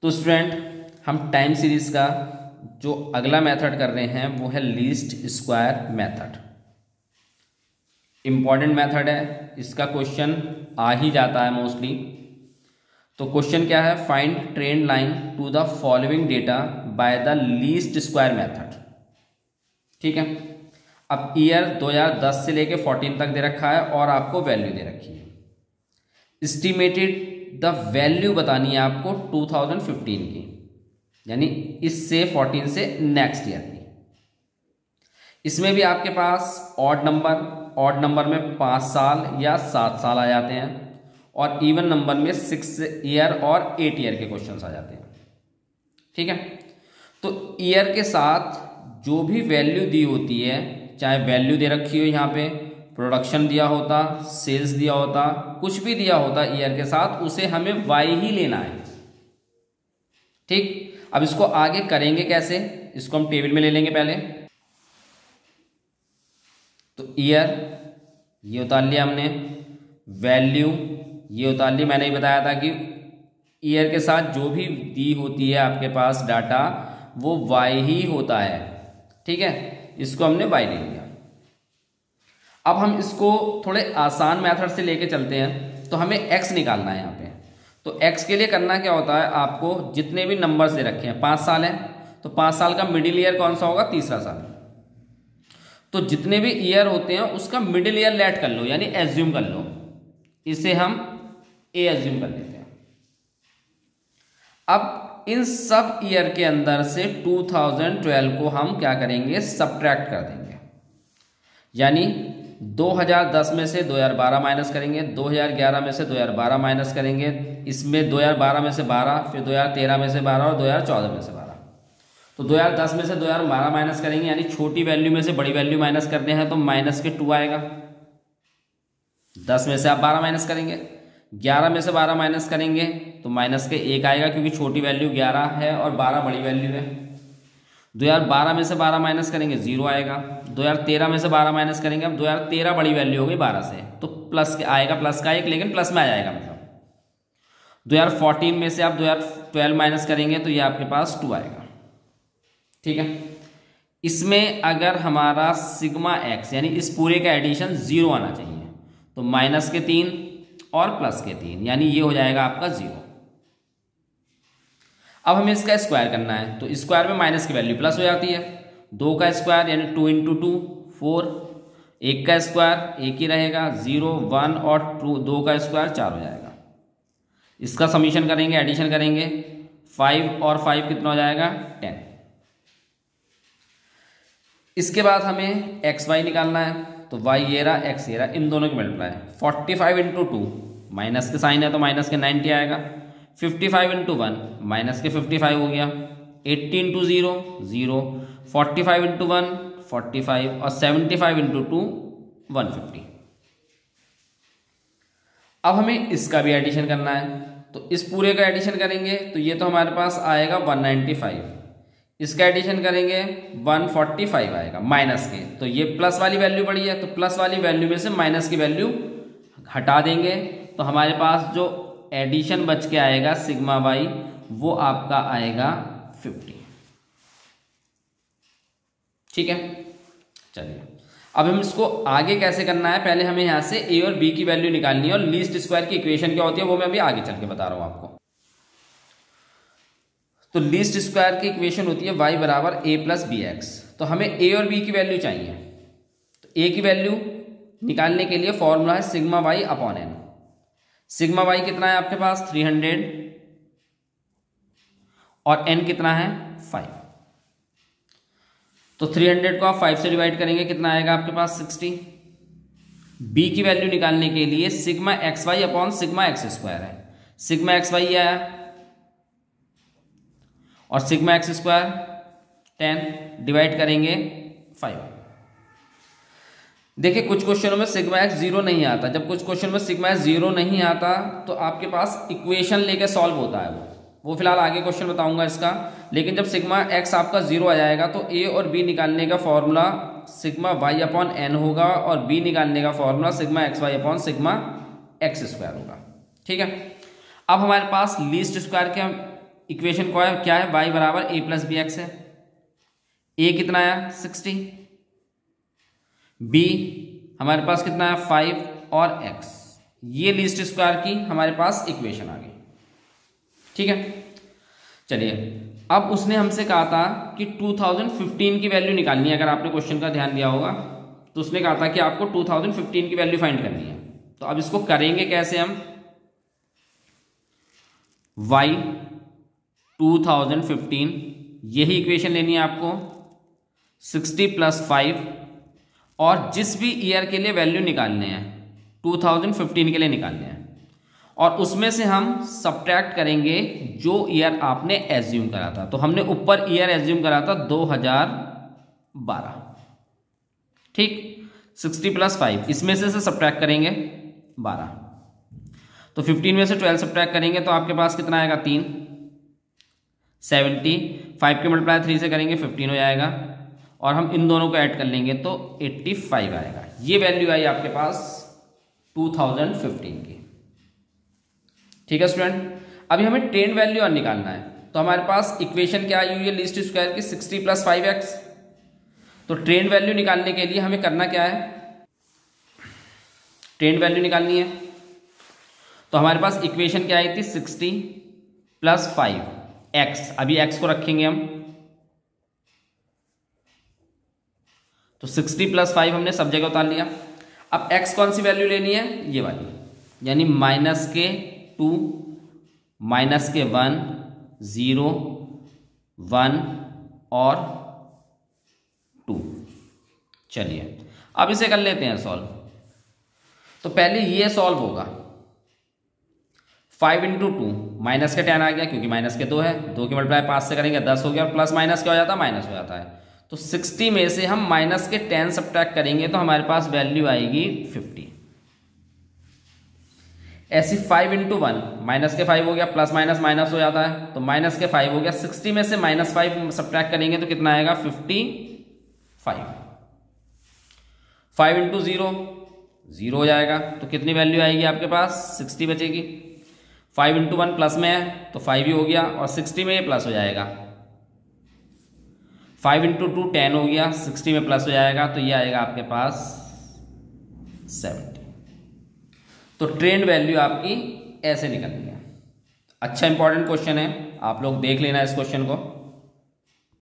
तो स्टूडेंट हम time series का जो अगला मेथड कर रहे हैं वो है least square method. Important method है, इसका क्वेश्चन आ ही जाता है मोस्टली। तो क्वेश्चन क्या है, find trend line to the following data by the least square method. ठीक है, अब ईयर 2010 से लेके 14 तक दे रखा है और आपको वैल्यू दे रखी है। एस्टिमेटेड द वैल्यू बतानी है आपको 2015 की, यानी इससे 14 से नेक्स्ट ईयर की। इसमें भी आपके पास ऑड नंबर में 5 साल या 7 साल आ जाते हैं और इवन नंबर में 6 ईयर और 8 ईयर के क्वेश्चंस आ जाते हैं। ठीक है, तो ईयर के साथ जो भी वैल्यू दी होती है, चाहे वैल्यू दे रखी हो यहाँ पे, प्रोडक्शन दिया होता, सेल्स दिया होता, कुछ भी दिया होता ईयर के साथ, उसे हमें वाई ही लेना है। ठीक, अब इसको आगे करेंगे कैसे, इसको हम टेबल में ले लेंगे पहले। तो ईयर ये उतार लिया हमने, वैल्यू ये उतार ली। मैंने ही बताया था कि ईयर के साथ जो भी दी होती है आपके पास डाटा वो वाई ही होता है। ठीक है, इसको हमने वाई ले लिया। अब हम इसको थोड़े आसान मेथड से लेके चलते हैं। तो हमें एक्स निकालना है यहाँ पे। तो एक्स के लिए करना क्या होता है, आपको जितने भी नंबर्स दे रखे हैं, 5 साल है तो 5 साल का मिडिल ईयर कौन सा होगा, तीसरा साल। तो जितने भी ईयर होते हैं उसका मिडिल ईयर लेट कर लो, यानी एज्यूम कर लो। इसे हम ए एज्यूम कर लेते हैं। अब इन सब ईयर के अंदर से 2012 को हम क्या करेंगे, सब्ट्रैक्ट कर देंगे। यानी 2010 में से 2012 माइनस करेंगे, 2011 में से 2012 माइनस करेंगे, इसमें 2012 में से 12, फिर 2013 में से 12 और 2014 में से 12। तो 2010 में से 2012 माइनस करेंगे, यानी छोटी वैल्यू में से बड़ी वैल्यू माइनस करते हैं तो माइनस के 2 आएगा। 10 में से आप 12 माइनस करेंगे, 11 में से 12 माइनस करेंगे तो माइनस के 1 आएगा, क्योंकि छोटी वैल्यू 11 है और 12 बड़ी वैल्यू है। 2012 में से 12 माइनस करेंगे 0 आएगा। 2013 में से 12 माइनस करेंगे, अब 2013 बड़ी वैल्यू हो गई 12 से, तो प्लस के आएगा, प्लस का 1, लेकिन प्लस में आ जाएगा मतलब। 2014 में से आप 2012 माइनस करेंगे तो ये आपके पास 2 आएगा। ठीक है, इसमें अगर हमारा सिग्मा एक्स यानी इस पूरे का एडिशन 0 आना चाहिए, तो माइनस के 3 और प्लस के 3, यानी ये हो जाएगा आपका 0। अब हमें इसका स्क्वायर करना है, तो स्क्वायर में माइनस की वैल्यू प्लस हो जाती है। 2 का स्क्वायर यानी 2 × 2 4, 1 का स्क्वायर 1 ही रहेगा, 0 1 और 2 का स्क्वायर 4 हो जाएगा। इसका समीशन करेंगे, एडिशन करेंगे, 5 और 5 कितना हो जाएगा, 10। इसके बाद हमें एक्स वाई निकालना है, तो वाई ये रहा, एक्स ये रहा, इन दोनों की मल्टीप्लाई। 45 × 2 माइनस के साइन है तो माइनस के 90 आएगा। 55 × 1 माइनस के 55 हो गया। 80 × 0 0, 45 × 1 45 और 75 × 2 150। अब हमें इसका भी एडिशन करना है, तो इस पूरे का एडिशन करेंगे तो ये तो हमारे पास आएगा 195। इसका एडिशन करेंगे 145 आएगा माइनस के, तो ये प्लस वाली वैल्यू पड़ी है, तो प्लस वाली वैल्यू में से माइनस की वैल्यू हटा देंगे, तो हमारे पास जो एडिशन बच के आएगा सिग्मा वाई वो आपका आएगा 50। ठीक है, चलिए अब हम इसको आगे कैसे करना है, पहले हमें यहां से ए और बी की वैल्यू निकालनी है, और लीस्ट स्क्वायर की इक्वेशन क्या होती है वो मैं अभी आगे चल के बता रहा हूं आपको। तो लीस्ट स्क्वायर की इक्वेशन होती है y बराबर a प्लस बी एक्स। तो हमें a और b की वैल्यू चाहिए, तो a की वैल्यू निकालने के लिए फॉर्मूला है sigma y upon n। Sigma y कितना है आपके पास 300 और n कितना है 5। तो 300 को आप 5 से डिवाइड करेंगे, कितना आएगा आपके पास 60। b की वैल्यू निकालने के लिए sigma X Y upon sigma X square है। सिग्मा एक्स वाई आया और सिग्मा एक्स स्क्वायर 10 डिवाइड करेंगे 5। देखिए कुछ क्वेश्चनों में सिग्मा एक्स 0 नहीं आता। जब कुछ क्वेश्चन में सिग्मा एक्स 0 नहीं आता तो आपके पास इक्वेशन लेके सॉल्व होता है वो फिलहाल आगे क्वेश्चन बताऊंगा इसका। लेकिन जब सिग्मा एक्स आपका 0 आ जाएगा तो ए और बी निकालने का formula sigma Y upon N होगा और बी निकालने का formula sigma X Y upon sigma X square होगा। ठीक है, अब हमारे पास लीस्ट स्क्वायर के इक्वेशन क्या है, y बराबर a प्लस बी एक्स है। a कितना आया 60, b हमारे पास कितना है 5 और x, ये लीस्ट स्क्वायर की हमारे पास इक्वेशन आ गई। ठीक है, चलिए अब उसने हमसे कहा था कि 2015 की वैल्यू निकालनी है। अगर आपने क्वेश्चन का ध्यान दिया होगा तो उसने कहा था कि आपको 2015 की वैल्यू फाइंड करनी है। तो अब इसको करेंगे कैसे हम, y 2015 यही इक्वेशन लेनी है आपको, 60 + 5 और जिस भी ईयर के लिए वैल्यू निकालने हैं 2015 के लिए निकालने हैं, और उसमें से हम सब्ट्रैक्ट करेंगे जो ईयर आपने एज्यूम करा था। तो हमने ऊपर ईयर एज्यूम करा था 2012। ठीक, 60 + 5 इसमें से सब्ट्रैक्ट करेंगे 12, तो 15 में से 12 सब्ट्रैक्ट करेंगे तो आपके पास कितना आएगा 3, 70, 5 के मल्टीप्लाई 3 से करेंगे 15 हो जाएगा, और हम इन दोनों को ऐड कर लेंगे तो 85 आएगा। ये वैल्यू आई आपके पास 2015 की। ठीक है स्टूडेंट, अभी हमें ट्रेंड वैल्यू और निकालना है। तो हमारे पास इक्वेशन क्या आई हुई है लीस्ट स्क्वायर की, 60 + 5x। तो ट्रेंड वैल्यू निकालने के लिए हमें करना क्या है, ट्रेंड वैल्यू निकालनी है। तो हमारे पास इक्वेशन क्या आई थी, 60 + 5x। अभी x को रखेंगे हम, तो 60 + 5 हमने सब जगह उतार लिया। अब x कौन सी वैल्यू लेनी है, ये वाली, यानी -2, -1, 0, 1 और 2। चलिए अब इसे कर लेते हैं सॉल्व। तो पहले ये सॉल्व होगा, 5 × 2 माइनस के 10 आ गया क्योंकि माइनस के 2 है, 2 के मल्टीप्लाई 5 से करेंगे 10 हो गया, और प्लस माइनस क्या हो जाता है, माइनस हो जाता है। तो 60 में से हम माइनस के 10 सब्ट्रैक्ट करेंगे तो हमारे पास वैल्यू आएगी 50। ऐसी 5 × 1 माइनस के 5 हो गया, प्लस माइनस माइनस हो जाता है, तो माइनस के 5 हो गया। 60 में से -5 सब्ट्रैक्ट करेंगे तो कितना आएगा 55। 5 × 0 0 हो जाएगा, तो कितनी वैल्यू आएगी आपके पास 60 बचेगी। 5 × 1 प्लस में है तो 5 ही हो गया, और 60 में ये प्लस हो जाएगा। 5 × 2 10 हो गया, 60 में प्लस हो जाएगा, तो ये आएगा आपके पास 70। तो ट्रेंड वैल्यू आपकी ऐसे निकलनी है। अच्छा इंपॉर्टेंट क्वेश्चन है, आप लोग देख लेना इस क्वेश्चन को।